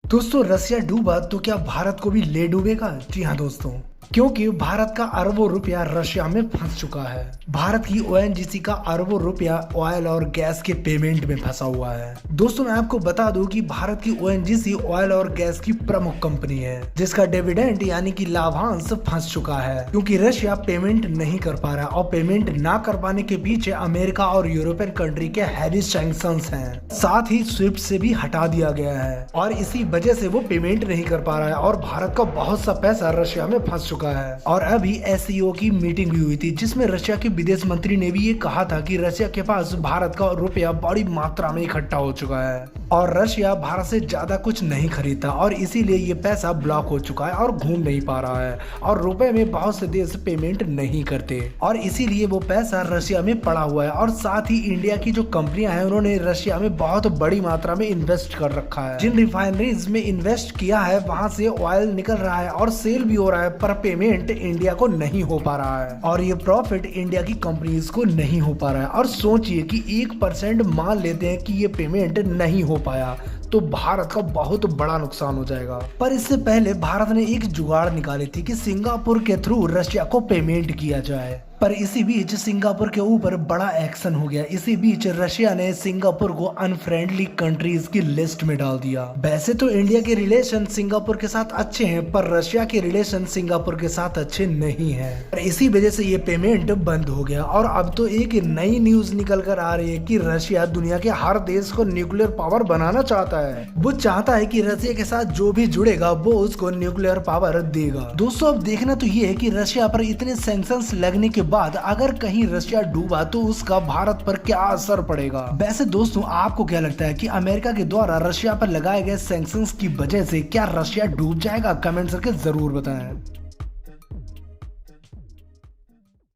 दोस्तों रसिया डूबा तो क्या भारत को भी ले डूबेगा? जी हाँ दोस्तों, क्योंकि भारत का अरबों रुपया रशिया में फंस चुका है। भारत की ओएनजीसी का अरबों रुपया ऑयल और गैस के पेमेंट में फंसा हुआ है। दोस्तों मैं आपको बता दूं कि भारत की ओएनजीसी ऑयल और गैस की प्रमुख कंपनी है, जिसका डिविडेंड यानी कि लाभांश फंस चुका है, क्योंकि रशिया पेमेंट नहीं कर पा रहा और पेमेंट ना कर पाने के पीछे अमेरिका और यूरोपियन कंट्री के हैवी सैंक्शंस हैं। साथ ही स्विफ्ट से भी हटा दिया गया है और इसी वजह से वो पेमेंट नहीं कर पा रहा है और भारत का बहुत सा पैसा रशिया में फंस चुका है। और अभी एससीओ की मीटिंग भी हुई थी, जिसमें रशिया के विदेश मंत्री ने भी ये कहा था कि रशिया के पास भारत का रुपया बड़ी मात्रा में इकट्ठा हो चुका है और रशिया भारत से ज्यादा कुछ नहीं खरीदता और इसीलिए ये पैसा ब्लॉक हो चुका है और घूम नहीं पा रहा है और रुपए में बहुत से देश पेमेंट नहीं करते और इसीलिए वो पैसा रशिया में पड़ा हुआ है। और साथ ही इंडिया की जो कंपनियां हैं उन्होंने रशिया में बहुत बड़ी मात्रा में इन्वेस्ट कर रखा है। जिन रिफाइनरीज में इन्वेस्ट किया है वहां से ऑयल निकल रहा है और सेल भी हो रहा है, पर पेमेंट इंडिया को नहीं हो पा रहा है और ये प्रॉफिट इंडिया की कंपनीज को नहीं हो पा रहा है। और सोचिए कि 1% मान लेते हैं कि ये पेमेंट नहीं हो पाया तो भारत का बहुत बड़ा नुकसान हो जाएगा। पर इससे पहले भारत ने एक जुगाड़ निकाली थी कि सिंगापुर के थ्रू रशिया को पेमेंट किया जाए, पर इसी बीच सिंगापुर के ऊपर बड़ा एक्शन हो गया। इसी बीच रशिया ने सिंगापुर को अनफ्रेंडली कंट्रीज की लिस्ट में डाल दिया। वैसे तो इंडिया के रिलेशन सिंगापुर के साथ अच्छे हैं, पर रशिया के रिलेशन सिंगापुर के साथ अच्छे नहीं हैं और इसी वजह से ये पेमेंट बंद हो गया। और अब तो एक नई न्यूज निकल कर आ रही है कि रशिया दुनिया के हर देश को न्यूक्लियर पावर बनाना चाहता है। वो चाहता है कि रशिया के साथ जो भी जुड़ेगा वो उसको न्यूक्लियर पावर देगा। दोस्तों अब देखना तो ये है कि रशिया पर इतने सैंक्शंस लगने के बाद अगर कहीं रशिया डूबा तो उसका भारत पर क्या असर पड़ेगा। वैसे दोस्तों आपको क्या लगता है कि अमेरिका के द्वारा रशिया पर लगाए गए सैंक्शंस की वजह से क्या रशिया डूब जाएगा? कमेंट करके जरूर बताएं।